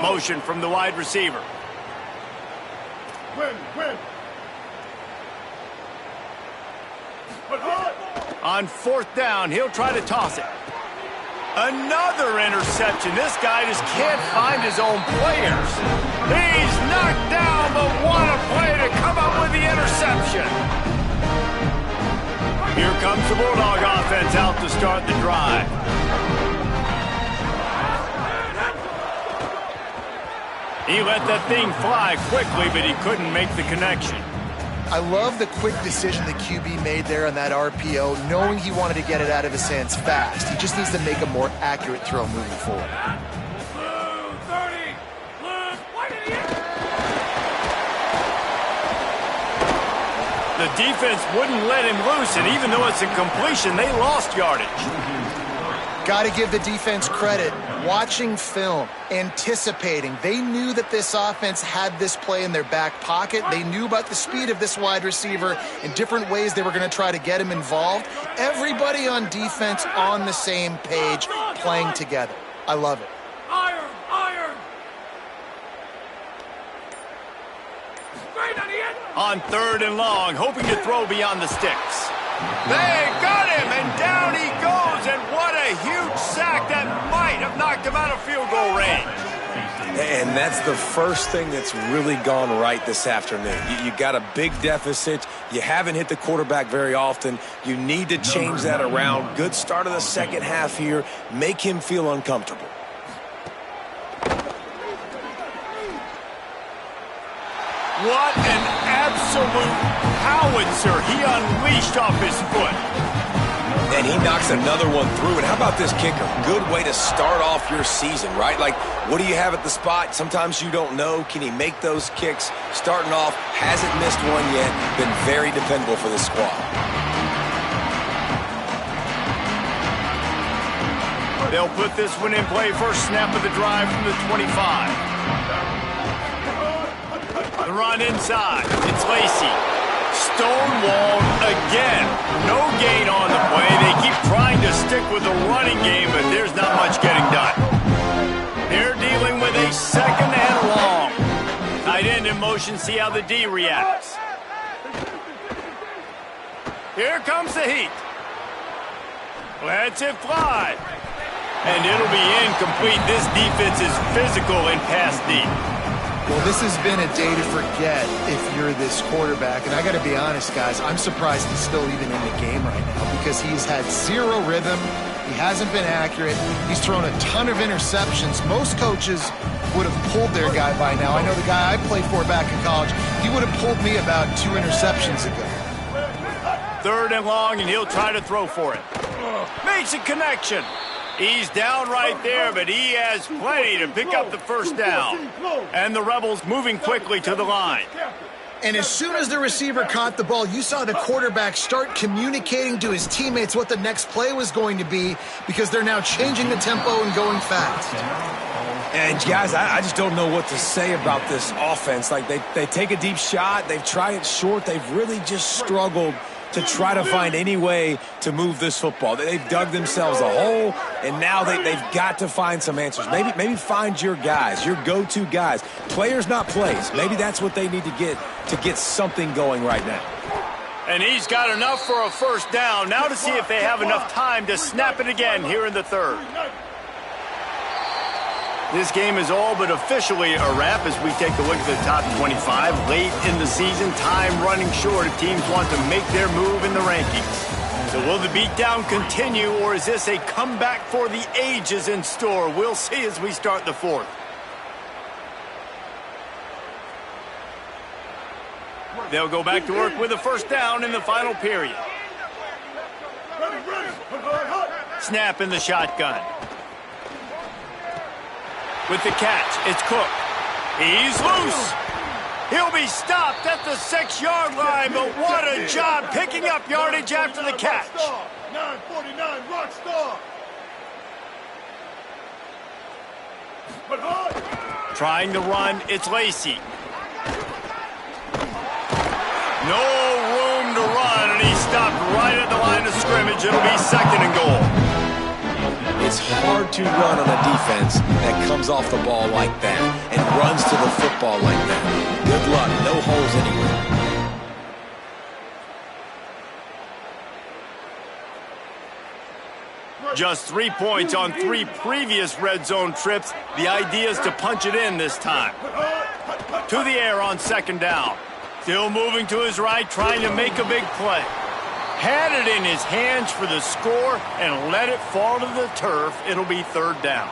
Motion from the wide receiver. On fourth down, he'll try to toss it. Another interception. This guy just can't find his own players. He's knocked down, but what a play to come up with the interception. Here comes the Bulldog offense out to start the drive. He let that thing fly quickly, but he couldn't make the connection. I love the quick decision the QB made there on that RPO, knowing he wanted to get it out of his hands fast. He just needs to make a more accurate throw moving forward. The defense wouldn't let him loose, and even though it's a completion, they lost yardage. Got to give the defense credit. Watching film, anticipating. They knew that this offense had this play in their back pocket. They knew about the speed of this wide receiver and different ways they were going to try to get him involved. Everybody on defense on the same page, playing together. I love it. Iron! On third and long, hoping to throw beyond the sticks. They got him, and down he goes, and what a huge sack that might have knocked him out of field goal range. And that's the first thing that's really gone right this afternoon. You got a big deficit. You haven't hit the quarterback very often. You need to change that around. Good start of the second half here. Make him feel uncomfortable. What an absolute howitzer he unleashed off his foot. And he knocks another one through. And how about this kicker? Good way to start off your season, right? Like, what do you have at the spot? Sometimes you don't know. Can he make those kicks? Starting off, hasn't missed one yet. Been very dependable for this squad. They'll put this one in play. First snap of the drive from the 25. The run inside. It's Lacey. Stonewalled again. No gain on the play. They keep trying to stick with the running game, but there's not much getting done. They're dealing with a second and long. Tight end in motion. See how the D reacts. Here comes the heat. Lets it fly. And it'll be incomplete. This defense is physical in pass deep. Well, this has been a day to forget if you're this quarterback. And I got to be honest, guys, I'm surprised he's still even in the game right now because he's had zero rhythm. He hasn't been accurate. He's thrown a ton of interceptions. Most coaches would have pulled their guy by now. I know the guy I played for back in college, he would have pulled me about 2 interceptions ago. 3rd and long, and he'll try to throw for it. Makes a connection. He's down right there, but he has plenty to pick up the first down. And the Rebels moving quickly to the line. And as soon as the receiver caught the ball, you saw the quarterback start communicating to his teammates what the next play was going to be because they're now changing the tempo and going fast. And, guys, I just don't know what to say about this offense. Like, they take a deep shot. They've tried it short. They've really just struggled to try to find any way to move this football. They've dug themselves a hole, and now they've got to find some answers. Maybe find your guys, your go-to guys. Players, not plays. Maybe that's what they need to get something going right now. And he's got enough for a first down. Now to see if they have enough time to snap it again here in the 3rd. This game is all but officially a wrap as we take a look at the top 25. Late in the season, time running short if teams want to make their move in the rankings. So will the beatdown continue, or is this a comeback for the ages in store? We'll see as we start the 4th. They'll go back to work with a first down in the final period. Snap in the shotgun. With the catch, it's Cook. He's loose. He'll be stopped at the 6-yard line, but what a job picking up yardage after the catch. 949 rock star. Trying to run, it's Lacey. No room to run, and he stopped right at the line of scrimmage. It'll be 2nd and goal. It's hard to run on a defense that comes off the ball like that and runs to the football like that. Good luck. No holes anywhere. Just 3 points on 3 previous red zone trips. The idea is to punch it in this time. To the air on 2nd down. Still moving to his right, trying to make a big play. Had it in his hands for the score and let it fall to the turf. It'll be 3rd down.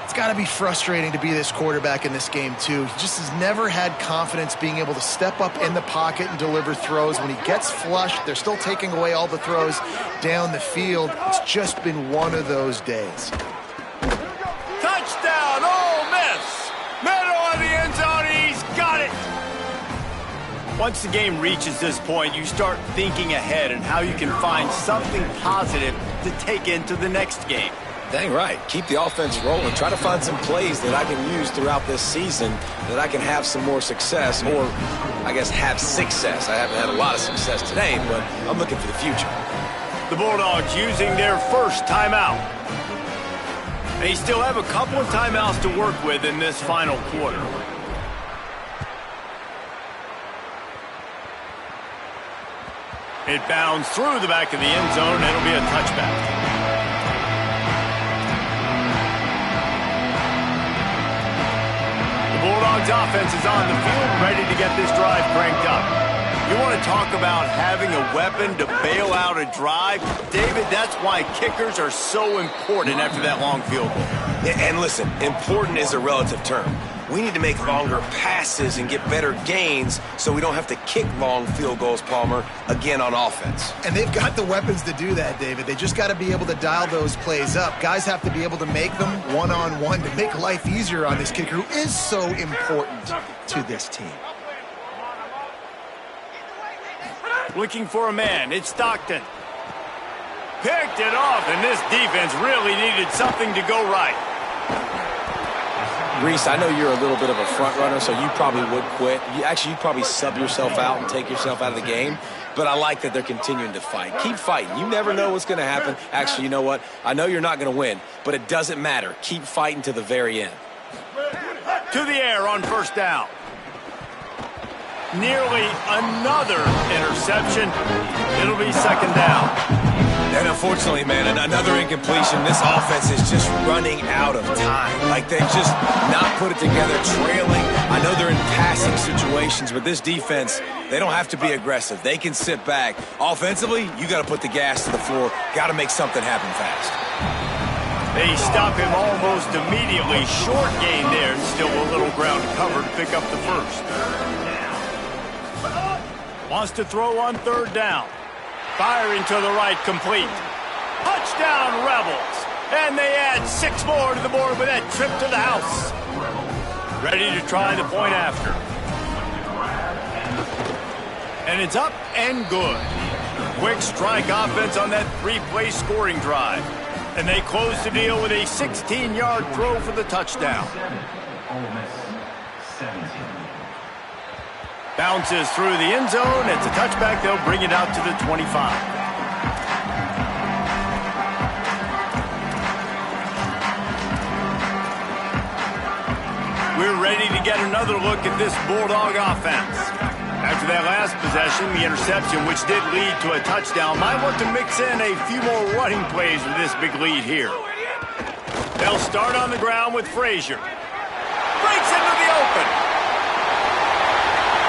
It's got to be frustrating to be this quarterback in this game, too. He just has never had confidence being able to step up in the pocket and deliver throws. When he gets flushed, they're still taking away all the throws down the field. It's just been one of those days. Touchdown, Ole Miss! Middle of the end zone, he's got it! Once the game reaches this point, you start thinking ahead and how you can find something positive to take into the next game. Dang right. Keep the offense rolling. Try to find some plays that I can use throughout this season that I can have some more success, or I guess have success. I haven't had a lot of success today, but I'm looking for the future. The Bulldogs using their first timeout. They still have a couple of timeouts to work with in this final quarter. It bounds through the back of the end zone, and it'll be a touchback. The Bulldogs offense is on the field, ready to get this drive cranked up. You want to talk about having a weapon to bail out a drive? David, that's why kickers are so important after that long field goal. And listen, important is a relative term. We need to make longer passes and get better gains so we don't have to kick long field goals, Palmer, again on offense. And they've got the weapons to do that, David. They just got to be able to dial those plays up. Guys have to be able to make them one-on-one to make life easier on this kicker who is so important to this team. Looking for a man. It's Stockton. Picked it off, and this defense really needed something to go right. Reese, I know you're a little bit of a front runner, so you probably would quit. You'd probably sub yourself out and take yourself out of the game. But I like that they're continuing to fight. Keep fighting. You never know what's going to happen. Actually, you know what? I know you're not going to win, but it doesn't matter. Keep fighting to the very end. To the air on 1st down. Nearly another interception. It'll be 2nd down. And unfortunately, man, another incompletion. This offense is just running out of time. Like, they've just not put it together, trailing. I know they're in passing situations, but this defense, they don't have to be aggressive. They can sit back. Offensively, you got to put the gas to the floor. Got to make something happen fast. They stop him almost immediately. Short gain there, and still a little ground to cover to pick up the first. Wants to throw on third down. Firing to the right, complete. Touchdown, Rebels. And they add 6 more to the board with that trip to the house. Ready to try the point after. And it's up and good. Quick strike offense on that 3-play scoring drive. And they close the deal with a 16-yard throw for the touchdown. Ole Miss 17. Bounces through the end zone. It's a touchback. They'll bring it out to the 25. We're ready to get another look at this Bulldog offense. After that last possession, the interception, which did lead to a touchdown, might want to mix in a few more running plays with this big lead here. They'll start on the ground with Frazier. Breaks into the open.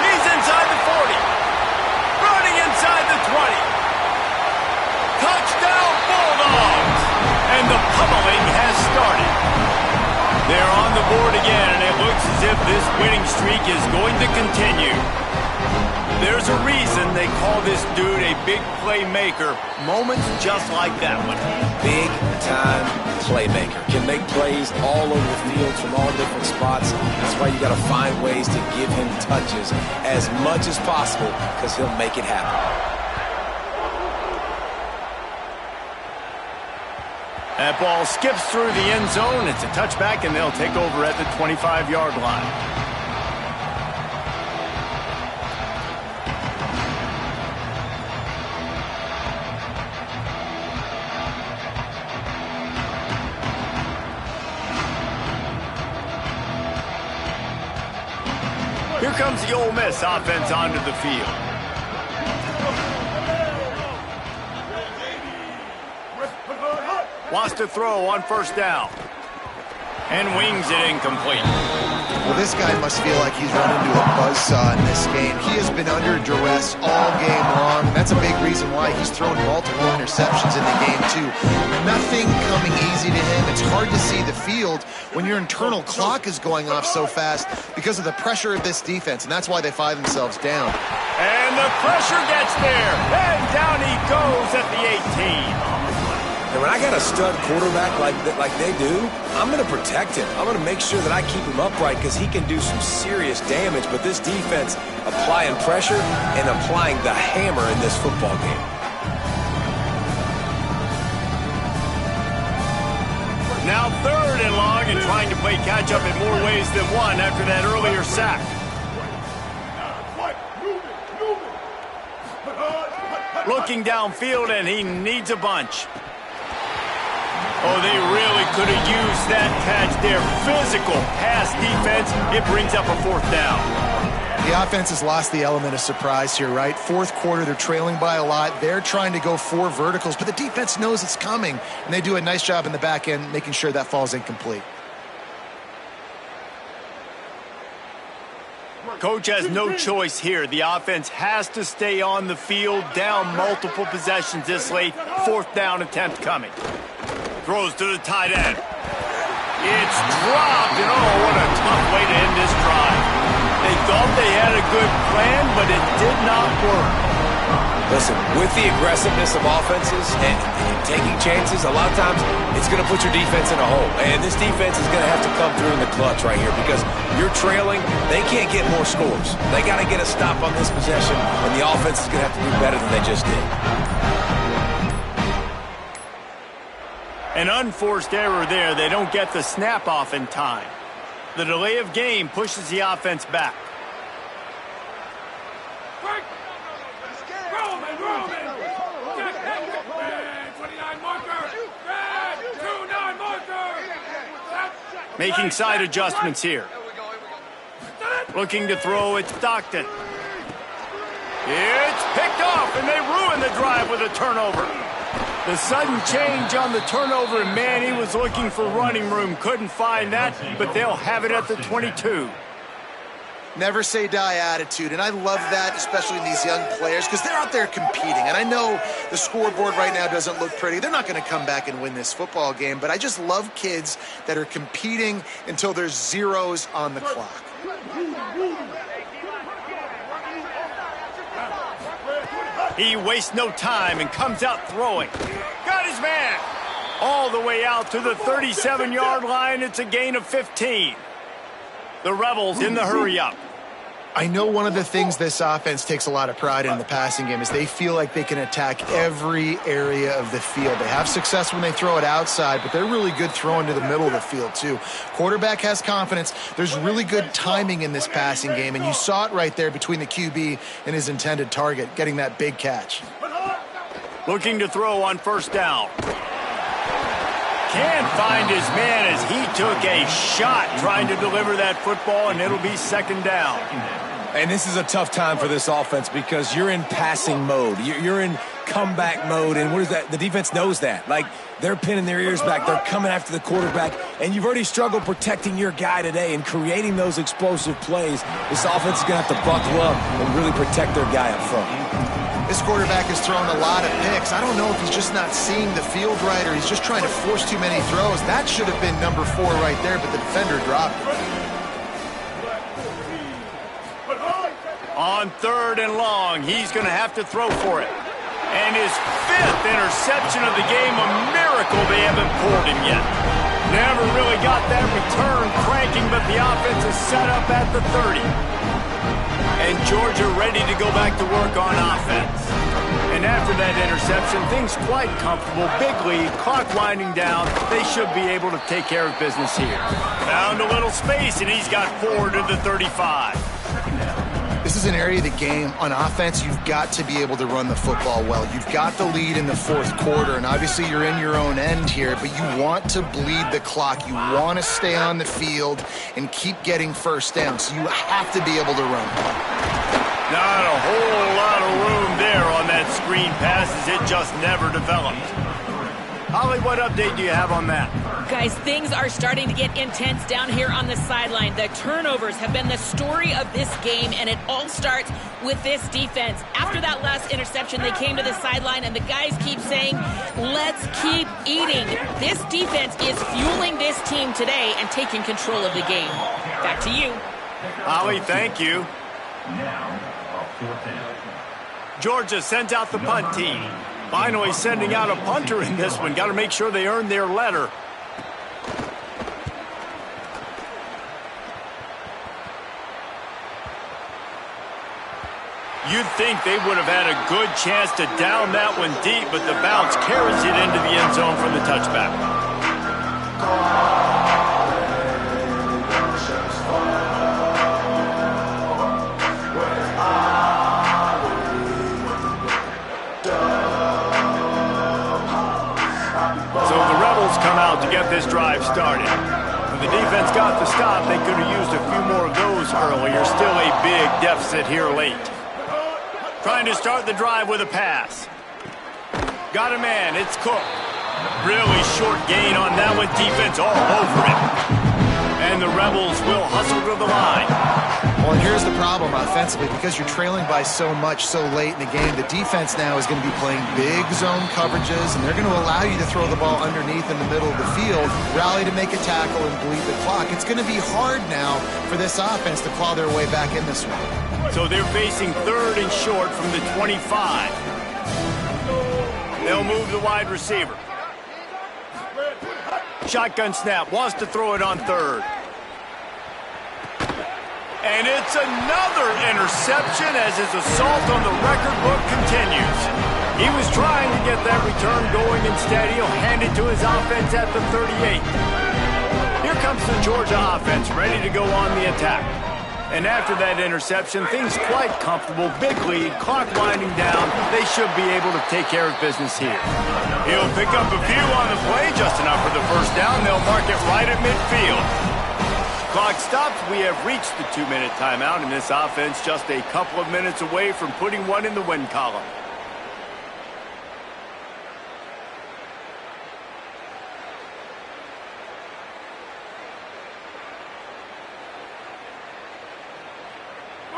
He's inside the 40. Running inside the 20. Touchdown, Bulldogs! And the pummeling has started. They're on the board again, and it looks as if this winning streak is going to continue. There's a reason they call this dude a big playmaker. Moments just like that one. Big-time playmaker. Can make plays all over the field from all different spots. That's why you got to find ways to give him touches as much as possible, because he'll make it happen. That ball skips through the end zone. It's a touchback, and they'll take over at the 25-yard line. Here comes the Ole Miss offense onto the field. Wants to throw on first down. And wings it incomplete. Well, this guy must feel like he's run into a buzzsaw in this game. He has been under duress all game long, and that's a big reason why he's thrown multiple interceptions in the game, too. Nothing coming easy to him. It's hard to see the field when your internal clock is going off so fast because of the pressure of this defense, and that's why they find themselves down. And the pressure gets there, and down he goes at the 18. And when I got a stud quarterback like they do, I'm going to protect him. I'm going to make sure that I keep him upright because he can do some serious damage. But this defense applying pressure and applying the hammer in this football game. Now 3rd and long and trying to play catch-up in more ways than one after that earlier sack. Looking downfield, and he needs a bunch. Oh, they really could have used that catch there. Physical pass defense. It brings up a 4th down. The offense has lost the element of surprise here, right? 4th quarter, they're trailing by a lot. They're trying to go 4 verticals, but the defense knows it's coming, and they do a nice job in the back end making sure that falls incomplete. Coach has no choice here. The offense has to stay on the field, down multiple possessions this late. 4th down attempt coming. Throws to the tight end. It's dropped, and oh, what a tough way to end this drive. They thought they had a good plan, but it did not work. Listen, with the aggressiveness of offenses and taking chances, a lot of times it's going to put your defense in a hole. And this defense is going to have to come through in the clutch right here because you're trailing. They can't get more scores. They got to get a stop on this possession, and the offense is going to have to do better than they just did. An unforced error there. They don't get the snap off in time. The delay of game pushes the offense back. Making side adjustments here. Looking to throw, it's Stockton. It's picked off, and they ruin the drive with a turnover. The sudden change on the turnover, and man, he was looking for running room. Couldn't find that, but they'll have it at the 22. Never say die attitude, and I love that, especially in these young players, because they're out there competing. And I know the scoreboard right now doesn't look pretty. They're not going to come back and win this football game, but I just love kids that are competing until there's zeros on the clock. He wastes no time and comes out throwing. Got his man. All the way out to the 37-yard line. It's a gain of 15. The Rebels in the hurry-up. I know one of the things this offense takes a lot of pride in the passing game is they feel like they can attack every area of the field. They have success when they throw it outside, but they're really good throwing to the middle of the field too. Quarterback has confidence. There's really good timing in this passing game, and you saw it right there between the QB and his intended target, getting that big catch. Looking to throw on first down. Can't find his man as he took a shot trying to deliver that football, and it'll be second down. And this is a tough time for this offense because you're in passing mode. You're in comeback mode, and what is that? The defense knows that. Like, they're pinning their ears back. They're coming after the quarterback, and you've already struggled protecting your guy today and creating those explosive plays. This offense is going to have to buckle up and really protect their guy up front. This quarterback has thrown a lot of picks. I don't know if he's just not seeing the field right or he's just trying to force too many throws. That should have been number 4 right there, but the defender dropped it. On third and long, he's going to have to throw for it. And his 5th interception of the game, a miracle they haven't pulled him yet. Never really got that return cranking, but the offense is set up at the 30. And Georgia ready to go back to work on offense. And after that interception, things quite comfortable. Big lead, clock winding down. They should be able to take care of business here. Found a little space, and he's got 4 to the 35. This is an area of the game on offense you've got to be able to run the football well. You've got the lead in the 4th quarter, and obviously you're in your own end here, but you want to bleed the clock. You want to stay on the field and keep getting first down, so you have to be able to run. Not a whole lot of room there on that screen pass as it just never developed. Holly, what update do you have on that? Guys, things are starting to get intense down here on the sideline. The turnovers have been the story of this game, and it all starts with this defense. After that last interception, they came to the sideline, and the guys keep saying, let's keep eating. This defense is fueling this team today and taking control of the game. Back to you. Holly, thank you. Now, fourth down. Georgia sends out the punt team. Finally sending out a punter in this one. Got to make sure they earn their letter. You'd think they would have had a good chance to down that one deep, but the bounce carries it into the end zone for the touchback. So the Rebels come out to get this drive started. When the defense got the stop, they could have used a few more of those earlier. Still a big deficit here late. Trying to start the drive with a pass. Got a man, it's Cook. Really short gain on that one, defense all over it. And the Rebels will hustle to the line. Well, and here's the problem offensively. Because you're trailing by so much so late in the game, the defense now is going to be playing big zone coverages, and they're going to allow you to throw the ball underneath in the middle of the field, rally to make a tackle, and bleed the clock. It's going to be hard now for this offense to claw their way back in this one. So they're facing third and short from the 25. They'll move the wide receiver. Shotgun snap, wants to throw it on third. And it's another interception as his assault on the record book continues. He was trying to get that return going. Instead, he'll hand it to his offense at the 38. Here comes the Georgia offense ready to go on the attack. And after that interception, things quite comfortable. Big lead, clock winding down. They should be able to take care of business here. He'll pick up a few on the play, just enough for the first down. They'll mark it right at midfield. Clock stops. We have reached the 2-minute timeout, and this offense just a couple of minutes away from putting one in the win column.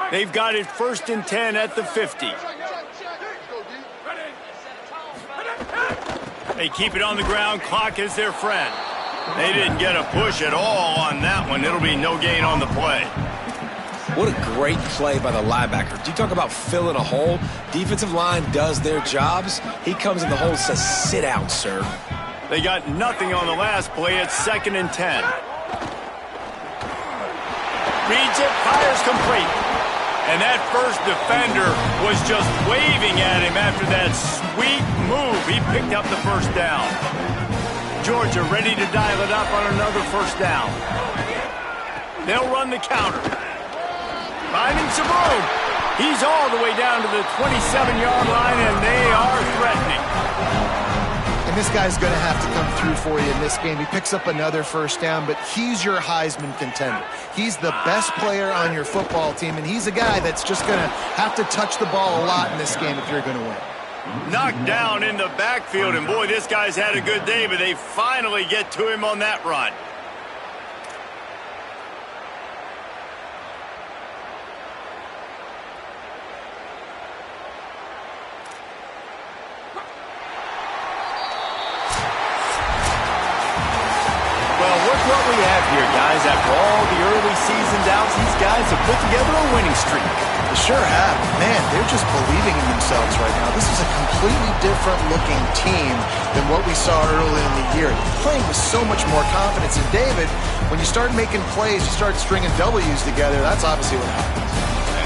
They've got it 1st and 10 at the 50. They keep it on the ground. Clock is their friend. They didn't get a push at all on that one. It'll be no gain on the play. What a great play by the linebacker. Do you talk about filling a hole? Defensive line does their jobs. He comes in the hole and says, sit out, sir. They got nothing on the last play. It's 2nd and 10. Reads it, fires complete. And that first defender was just waving at him after that sweet move. He picked up the first down. Georgia ready to dial it up on another first down. They'll run the counter. Finding some room. He's all the way down to the 27-yard line, and they are threatening. And this guy's going to have to come through for you in this game. He picks up another first down, but he's your Heisman contender. He's the best player on your football team, and he's a guy that's just going to have to touch the ball a lot in this game if you're going to win. Knocked down in the backfield, and boy, this guy's had a good day, but they finally get to him on that run. What we have here, guys. After all the early season doubts, these guys have put together a winning streak. They sure have. Man, they're just believing in themselves right now. This is a completely different looking team than what we saw early in the year. They're playing with so much more confidence. And David, when you start making plays, you start stringing W's together, that's obviously what happens.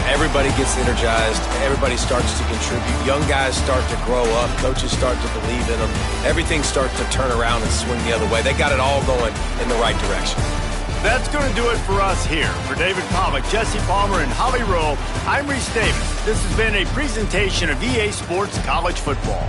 Everybody gets energized. Everybody starts to contribute. Young guys start to grow up. Coaches start to believe in them. Everything starts to turn around and swing the other way. They got it all going in the right direction. That's going to do it for us here. For David Pollack, Jesse Palmer, and Holly Rowe, I'm Reese Davis. This has been a presentation of EA Sports College Football.